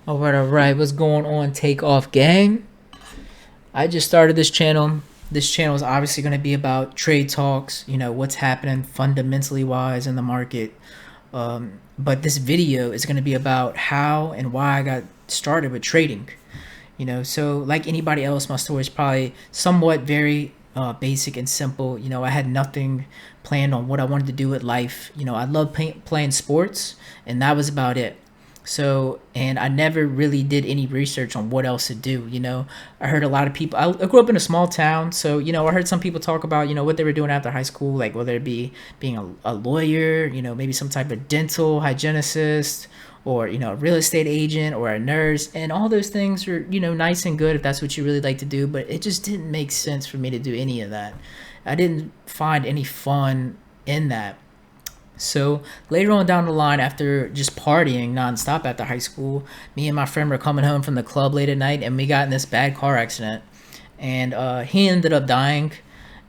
All right. What's going on, Takeoff Gang? I just started this channel. This channel is obviously going to be about trade talks, what's happening fundamentally wise in the market. But this video is going to be about how and why I got started with trading. So like anybody else, my story is probably somewhat very basic and simple. I had nothing planned on what I wanted to do with life. I love playing sports, and that was about it. So, and I never really did any research on what else to do. I heard a lot of people. I grew up in a small town, so I heard some people talk about what they were doing after high school, like whether it be being a lawyer, maybe some type of dental hygienist, or a real estate agent or a nurse, and all those things are nice and good if that's what you really like to do. But it just didn't make sense for me to do any of that. I didn't find any fun in that. So later on down the line, after just partying nonstop after high school, me and my friend were coming home from the club late at night, and we got in this bad car accident. And he ended up dying,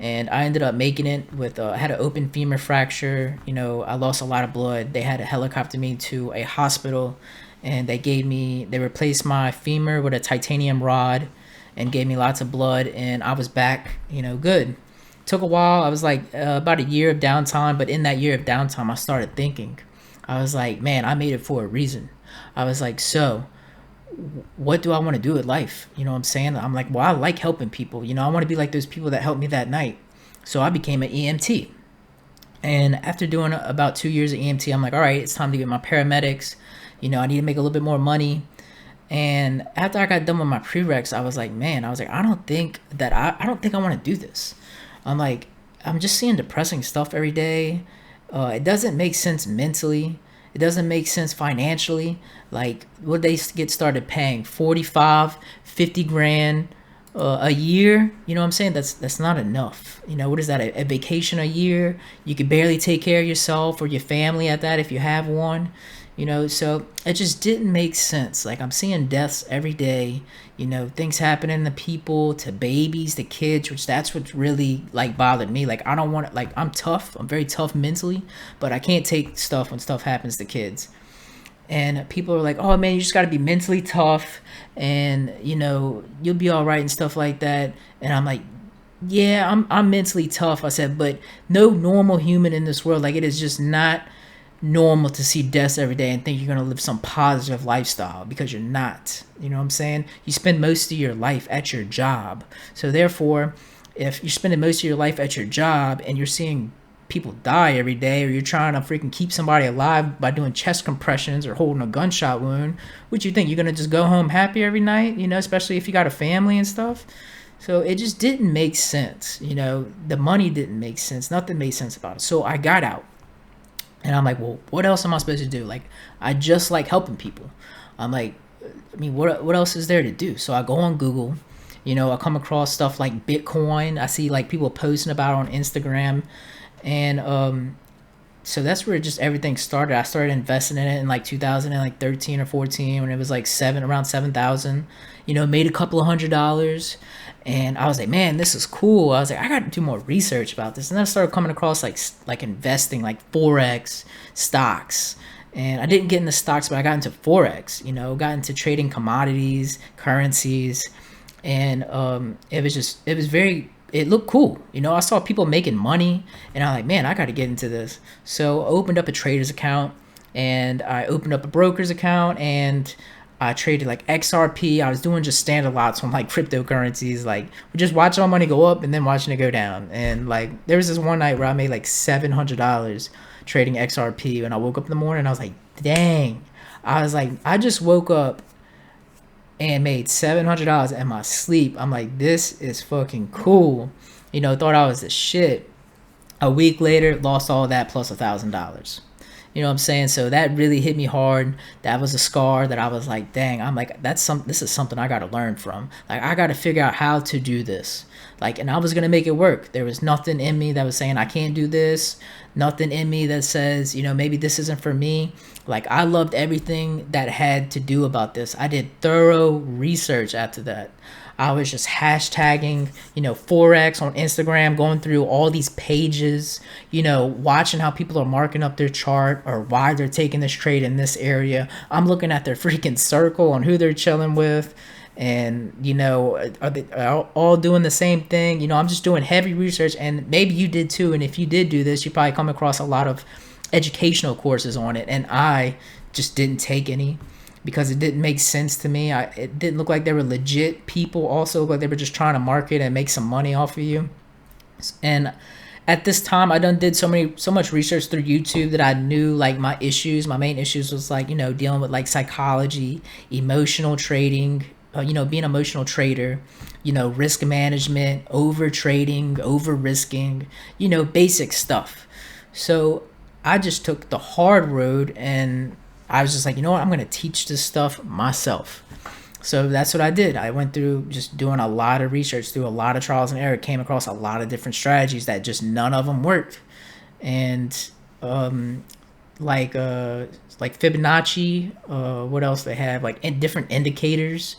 and I ended up making it with. I had an open femur fracture. I lost a lot of blood. They had to helicopter me to a hospital, and they replaced my femur with a titanium rod, and gave me lots of blood, and I was back. Good. Took a while. I was like about a year of downtime, but in that year of downtime, I started thinking. I was like, man, I made it for a reason. I was like, so what do I want to do with life? You know what I'm saying? I'm like, well, I like helping people. I want to be like those people that helped me that night. So I became an EMT. And after doing about 2 years of EMT, I'm like, all right, it's time to get my paramedics. I need to make a little bit more money. And after I got done with my prereqs, I don't think I want to do this. I'm like, I'm just seeing depressing stuff every day. It doesn't make sense mentally. It doesn't make sense financially. Like, would they get started paying 45, 50 grand a year? You know what I'm saying? That's not enough. What is that? A vacation a year? You could barely take care of yourself or your family at that if you have one. So it just didn't make sense. Like, I'm seeing deaths every day, things happening to people, to babies, to kids, which that's what really like bothered me. Like, I don't want to, like, I'm tough. I'm very tough mentally, but I can't take stuff when stuff happens to kids. And people are like, oh man, you just got to be mentally tough, and you'll be all right and stuff like that. And I'm like, yeah, I'm mentally tough. I said, but no normal human in this world, like, it is just not normal to see deaths every day and think you're going to live some positive lifestyle, because you're not. You know what I'm saying? You spend most of your life at your job. So therefore, if you're spending most of your life at your job and you're seeing people die every day, or you're trying to freaking keep somebody alive by doing chest compressions or holding a gunshot wound, what you think, you're going to just go home happy every night, especially if you got a family and stuff? So it just didn't make sense. The money didn't make sense. Nothing made sense about it. So I got out. And I'm like, well, what else am I supposed to do? Like, I just like helping people. I'm like, I mean, what else is there to do? So I go on Google. I come across stuff like Bitcoin. I see like people posting about it on Instagram, and so that's where just everything started. I started investing in it in like 2013 or 14 when it was like around 7,000. Made a couple of $100, and I was like, man, this is cool. I was like, I got to do more research about this, and then I started coming across like investing, like forex, stocks. And I didn't get into stocks, but I got into forex. Got into trading commodities, currencies, and it looked cool. I saw people making money, and I'm like, man, I got to get into this. So I opened up a trader's account, and I opened up a broker's account, and I traded like XRP. I was doing just standard lots on like cryptocurrencies, like just watching my money go up and then watching it go down. And like there was this one night where I made like $700 trading XRP, and I woke up in the morning and I was like, dang. I was like, I just woke up and made $700 in my sleep. I'm like, this is fucking cool. Thought I was the shit. A week later, lost all that plus $1,000. You know what I'm saying? So that really hit me hard. That was a scar that I was like, dang, I'm like, this is something I gotta learn from. Like, I gotta figure out how to do this. Like, and I was gonna make it work. There was nothing in me that was saying I can't do this. nothing in me that says, maybe this isn't for me. Like, I loved everything that had to do about this. I did thorough research after that. I was just hashtagging, Forex on Instagram, going through all these pages, watching how people are marking up their chart or why they're taking this trade in this area. I'm looking at their freaking circle on who they're chilling with. And, are they all doing the same thing? I'm just doing heavy research, and maybe you did too. And if you did do this, you probably come across a lot of educational courses on it. And I just didn't take any because it didn't make sense to me. It didn't look like they were legit people. Also, looked like they were just trying to market and make some money off of you. And at this time, I done did so much research through YouTube that I knew like my main issues was like, dealing with like psychology, emotional trading, being an emotional trader, risk management, over trading, over risking, basic stuff. So I just took the hard road, and I was just like, you know what, I'm going to teach this stuff myself. So that's what I did. I went through just doing a lot of research, through a lot of trials and error, came across a lot of different strategies that just none of them worked. And like Fibonacci, what else they have, like different indicators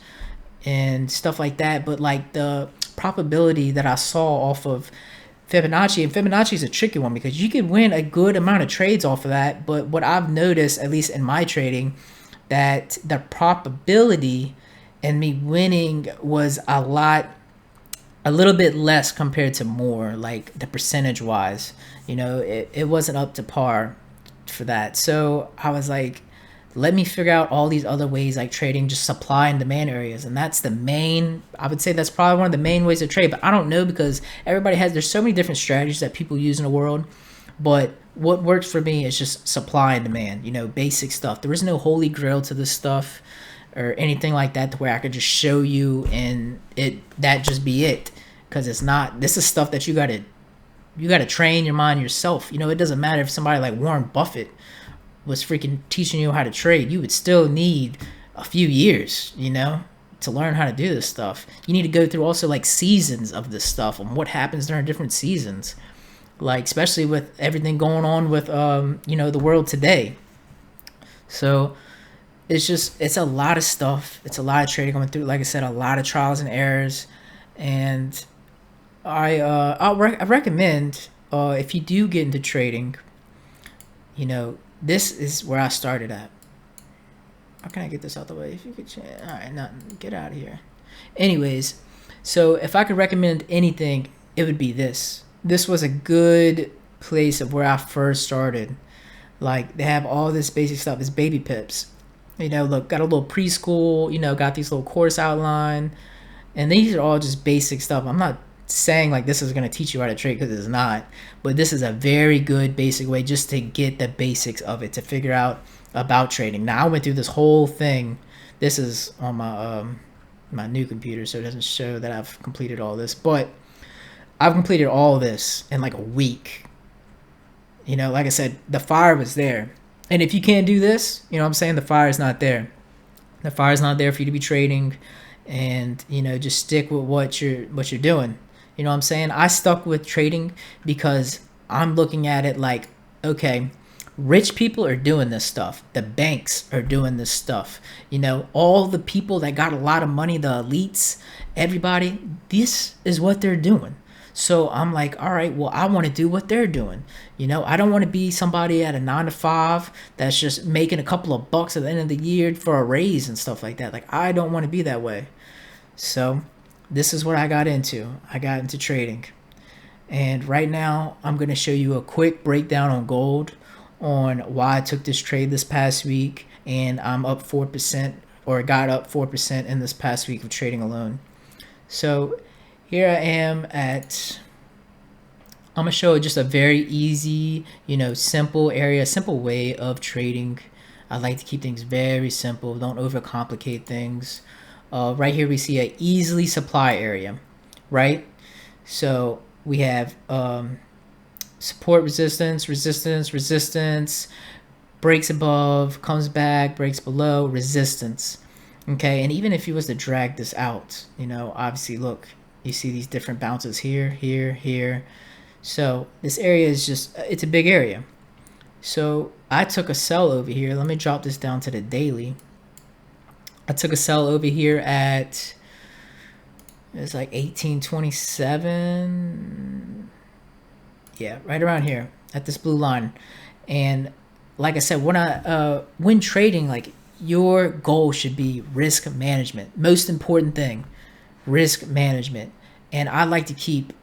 and stuff like that. But like the probability that I saw off of Fibonacci, and Fibonacci is a tricky one because you could win a good amount of trades off of that. But what I've noticed, at least in my trading, that the probability in me winning was a little bit less compared to more, like the percentage wise. It wasn't up to par for that. So I was like, let me figure out all these other ways like trading just supply and demand areas. And that's I would say that's probably one of the main ways to trade. But I don't know, because there's so many different strategies that people use in the world. But what works for me is just supply and demand, basic stuff. There is no holy grail to this stuff or anything like that to where I could just show you and that just be it. Because it's not, this is stuff that you gotta train your mind yourself. It doesn't matter if somebody like Warren Buffett was freaking teaching you how to trade. You would still need a few years, to learn how to do this stuff. You need to go through also like seasons of this stuff and what happens during different seasons, like especially with everything going on with the world today. So it's a lot of stuff. It's a lot of trading going through. Like I said, a lot of trials and errors. And I recommend, if you do get into trading, this is where I started at. How can I get this out the way? If you could, all right, not get out of here. Anyways, so if I could recommend anything, it would be this. This was a good place of where I first started. Like, they have all this basic stuff. It's Baby Pips. Look, got a little preschool. Got these little course outline, and these are all just basic stuff. I'm not saying like this is going to teach you how to trade, because it's not, but this is a very good basic way just to get the basics of it, to figure out about trading. Now I went through this whole thing. This is on my new computer, so it doesn't show that I've completed all this, but I've completed all this in like a week. Like I said, the fire was there. And if you can't do this, what I'm saying, the fire is not there. The fire is not there for you to be trading, and just stick with what you're doing. What I'm saying? I stuck with trading because I'm looking at it like, okay, rich people are doing this stuff. The banks are doing this stuff. All the people that got a lot of money, the elites, everybody, this is what they're doing. So I'm like, all right, well, I want to do what they're doing. I don't want to be somebody at a 9 to 5 that's just making a couple of bucks at the end of the year for a raise and stuff like that. Like, I don't want to be that way. So this is what I got into. I got into trading. And right now, I'm going to show you a quick breakdown on gold, on why I took this trade this past week. And I'm up 4%, or got up 4% in this past week of trading alone. So here I am I'm going to show just a very easy, simple way of trading. I like to keep things very simple. Don't overcomplicate things. Right here we see a easily supply area, right? So we have support, resistance, breaks above, comes back, breaks below, resistance. Okay, and even if you was to drag this out, obviously look, you see these different bounces here, So this area is just, it's a big area. So I took a sell over here. Let me drop this down to the daily. I took a sell over here at, it's like 1827. Yeah, right around here at this blue line. And like I said, when trading, like, your goal should be risk management. Most important thing, risk management. And I like to keep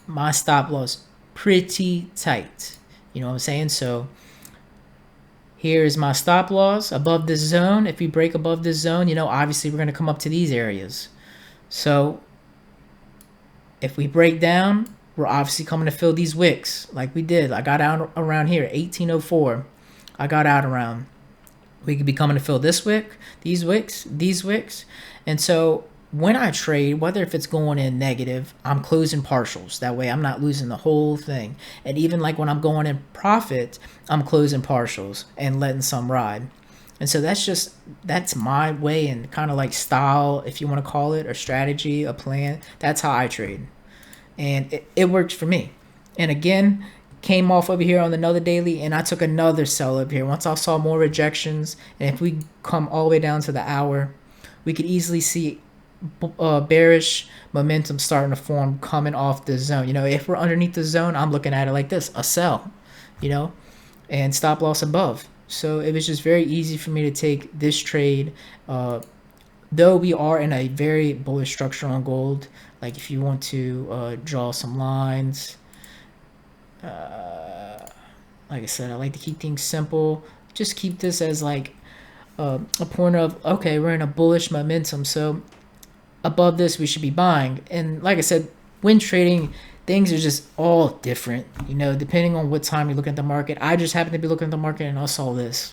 my stop loss pretty tight. You know what I'm saying? So here's my stop loss above this zone. If we break above this zone, obviously we're going to come up to these areas. So if we break down, we're obviously coming to fill these wicks like we did. I got out around here, 1804. I got out around. We could be coming to fill this wick, these wicks. And so when I trade, whether if it's going in negative, I'm closing partials. That way I'm not losing the whole thing. And even like when I'm going in profit, I'm closing partials and letting some ride. And so that's my way and kind of like style, if you want to call it, or strategy, a plan. That's how I trade. And it worked for me. And again, came off over here on another daily, and I took another sell up here. Once I saw more rejections, and if we come all the way down to the hour, we could easily see bearish momentum starting to form coming off the zone. If we're underneath the zone, I'm looking at it like this, a sell, and stop loss above. So it was just very easy for me to take this trade. Though we are in a very bullish structure on gold, like if you want to draw some lines, like I said, I like to keep things simple. Just keep this as like a point of, okay, we're in a bullish momentum, so above this we should be buying. And like I said, when trading, things are just all different, depending on what time you look at the market. I just happen to be looking at the market and I saw this.